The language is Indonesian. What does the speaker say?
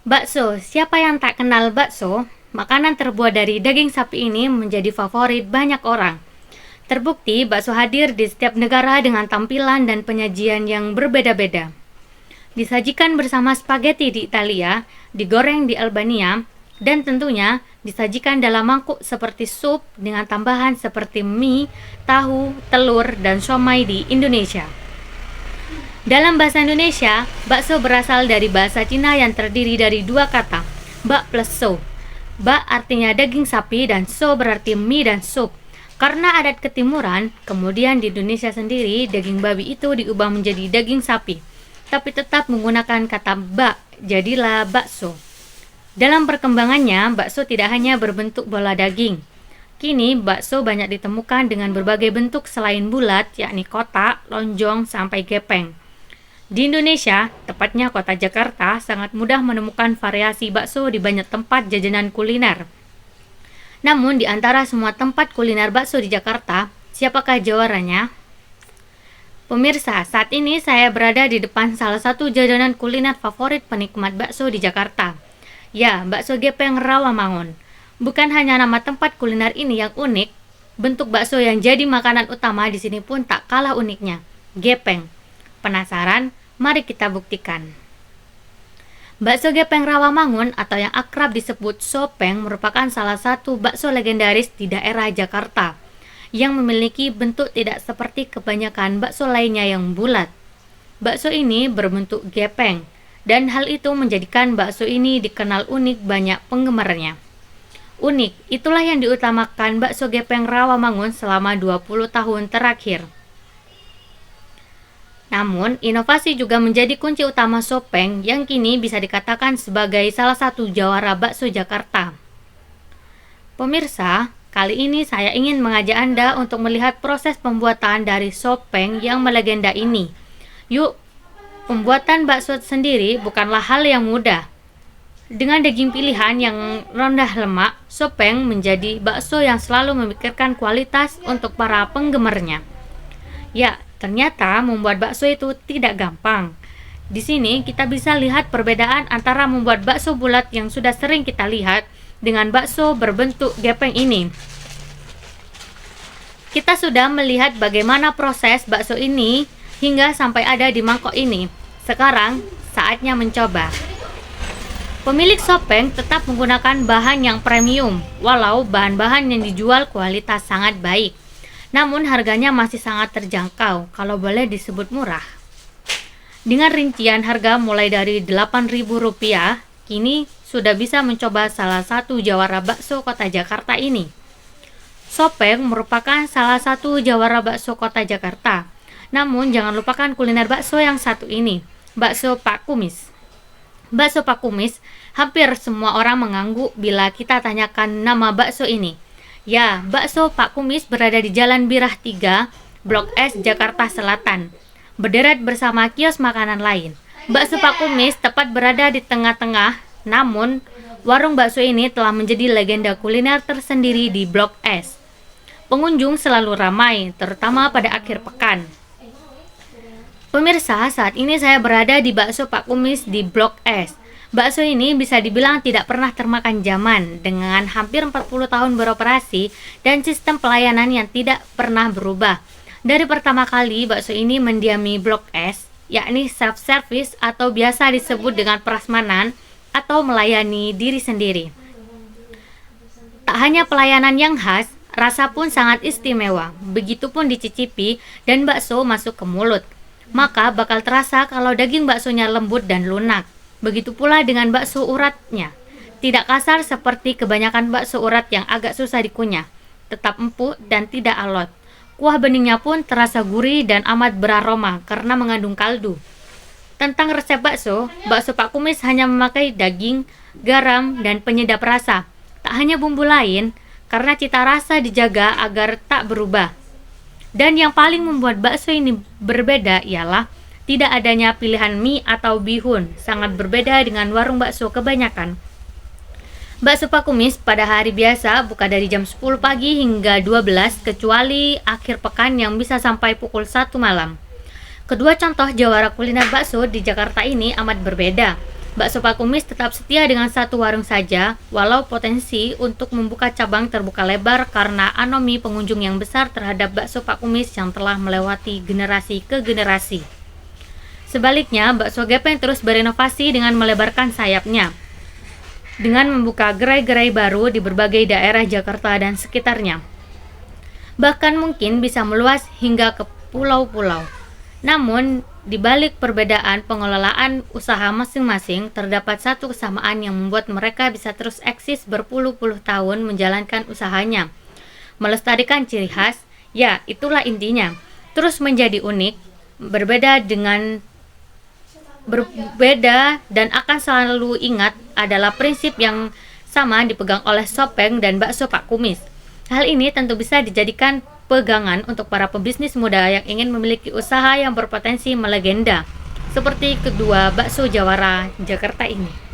Bakso, siapa yang tak kenal bakso? Makanan terbuat dari daging sapi ini menjadi favorit banyak orang. Terbukti, bakso hadir di setiap negara dengan tampilan dan penyajian yang berbeda-beda. Disajikan bersama spaghetti di Italia, digoreng di Albania, dan tentunya disajikan dalam mangkuk seperti sup dengan tambahan seperti mie, tahu, telur, dan siomay di Indonesia. Dalam bahasa Indonesia, bakso berasal dari bahasa Cina yang terdiri dari dua kata, bak plus so. Bak artinya daging sapi dan so berarti mie dan sup. Karena adat ketimuran, kemudian di Indonesia sendiri daging babi itu diubah menjadi daging sapi, tapi tetap menggunakan kata bak, jadilah bakso. Dalam perkembangannya, bakso tidak hanya berbentuk bola daging. Kini, bakso banyak ditemukan dengan berbagai bentuk selain bulat, yakni kotak, lonjong, sampai gepeng. Di Indonesia, tepatnya kota Jakarta, sangat mudah menemukan variasi bakso di banyak tempat jajanan kuliner. Namun, di antara semua tempat kuliner bakso di Jakarta, siapakah juaranya? Pemirsa, saat ini saya berada di depan salah satu jajanan kuliner favorit penikmat bakso di Jakarta. Ya, bakso gepeng Rawamangun. Bukan hanya nama tempat kuliner ini yang unik, bentuk bakso yang jadi makanan utama di sini pun tak kalah uniknya, gepeng. Penasaran? Mari kita buktikan. Bakso gepeng Rawamangun atau yang akrab disebut sopeng merupakan salah satu bakso legendaris di daerah Jakarta yang memiliki bentuk tidak seperti kebanyakan bakso lainnya yang bulat. Bakso ini berbentuk gepeng dan hal itu menjadikan bakso ini dikenal unik banyak penggemarnya. Unik, itulah yang diutamakan bakso gepeng Rawamangun selama 20 tahun terakhir. Namun, inovasi juga menjadi kunci utama sopeng yang kini bisa dikatakan sebagai salah satu jawara bakso Jakarta. Pemirsa, kali ini saya ingin mengajak Anda untuk melihat proses pembuatan dari sopeng yang melegenda ini. Yuk, pembuatan bakso sendiri bukanlah hal yang mudah. Dengan daging pilihan yang rendah lemak, sopeng menjadi bakso yang selalu memikirkan kualitas untuk para penggemarnya. Ya, ternyata membuat bakso itu tidak gampang. Di sini kita bisa lihat perbedaan antara membuat bakso bulat yang sudah sering kita lihat dengan bakso berbentuk gepeng ini. Kita sudah melihat bagaimana proses bakso ini hingga sampai ada di mangkok ini. Sekarang saatnya mencoba. Pemilik sopeng tetap menggunakan bahan yang premium, walau bahan-bahan yang dijual kualitas sangat baik. Namun harganya masih sangat terjangkau, kalau boleh disebut murah. Dengan rincian harga mulai dari Rp8.000, kini sudah bisa mencoba salah satu jawara bakso kota Jakarta ini. Sopeng merupakan salah satu jawara bakso kota Jakarta. Namun jangan lupakan kuliner bakso yang satu ini, bakso Pak Kumis. Bakso Pak Kumis, hampir semua orang mengangguk bila kita tanyakan nama bakso ini. Ya, bakso Pak Kumis berada di Jalan Birah 3, Blok S, Jakarta Selatan, berderet bersama kios makanan lain. Bakso Pak Kumis tepat berada di tengah-tengah, namun warung bakso ini telah menjadi legenda kuliner tersendiri di Blok S. Pengunjung selalu ramai, terutama pada akhir pekan. Pemirsa, saat ini saya berada di bakso Pak Kumis di Blok S. Bakso ini bisa dibilang tidak pernah termakan zaman dengan hampir 40 tahun beroperasi dan sistem pelayanan yang tidak pernah berubah. Dari pertama kali bakso ini mendiami Blok S, yakni self-service atau biasa disebut dengan prasmanan atau melayani diri sendiri. Tak hanya pelayanan yang khas, rasa pun sangat istimewa. Begitupun dicicipi dan bakso masuk ke mulut, maka bakal terasa kalau daging baksonya lembut dan lunak. Begitu pula dengan bakso uratnya. Tidak kasar seperti kebanyakan bakso urat yang agak susah dikunyah, tetap empuk dan tidak alot. Kuah beningnya pun terasa gurih dan amat beraroma karena mengandung kaldu. Tentang resep bakso Pak Kumis hanya memakai daging, garam, dan penyedap rasa. Tak hanya bumbu lain, karena cita rasa dijaga agar tak berubah. Dan yang paling membuat bakso ini berbeda ialah tidak adanya pilihan mie atau bihun, sangat berbeda dengan warung bakso kebanyakan. Bakso Pak Kumis pada hari biasa buka dari jam 10 pagi hingga 12 kecuali akhir pekan yang bisa sampai pukul 1 malam. Kedua contoh jawara kuliner bakso di Jakarta ini amat berbeda. Bakso Pak Kumis tetap setia dengan satu warung saja, walau potensi untuk membuka cabang terbuka lebar karena anomi pengunjung yang besar terhadap bakso Pak Kumis yang telah melewati generasi ke generasi. Sebaliknya, bakso gepeng terus berinovasi dengan melebarkan sayapnya, dengan membuka gerai-gerai baru di berbagai daerah Jakarta dan sekitarnya. Bahkan mungkin bisa meluas hingga ke pulau-pulau. Namun, di balik perbedaan pengelolaan usaha masing-masing, terdapat satu kesamaan yang membuat mereka bisa terus eksis berpuluh-puluh tahun menjalankan usahanya. Melestarikan ciri khas, ya itulah intinya. Terus menjadi unik, berbeda dan akan selalu ingat adalah prinsip yang sama dipegang oleh Sopeng dan Bakso Pak Kumis. Hal ini tentu bisa dijadikan pegangan untuk para pebisnis muda yang ingin memiliki usaha yang berpotensi melegenda, seperti kedua bakso jawara Jakarta ini.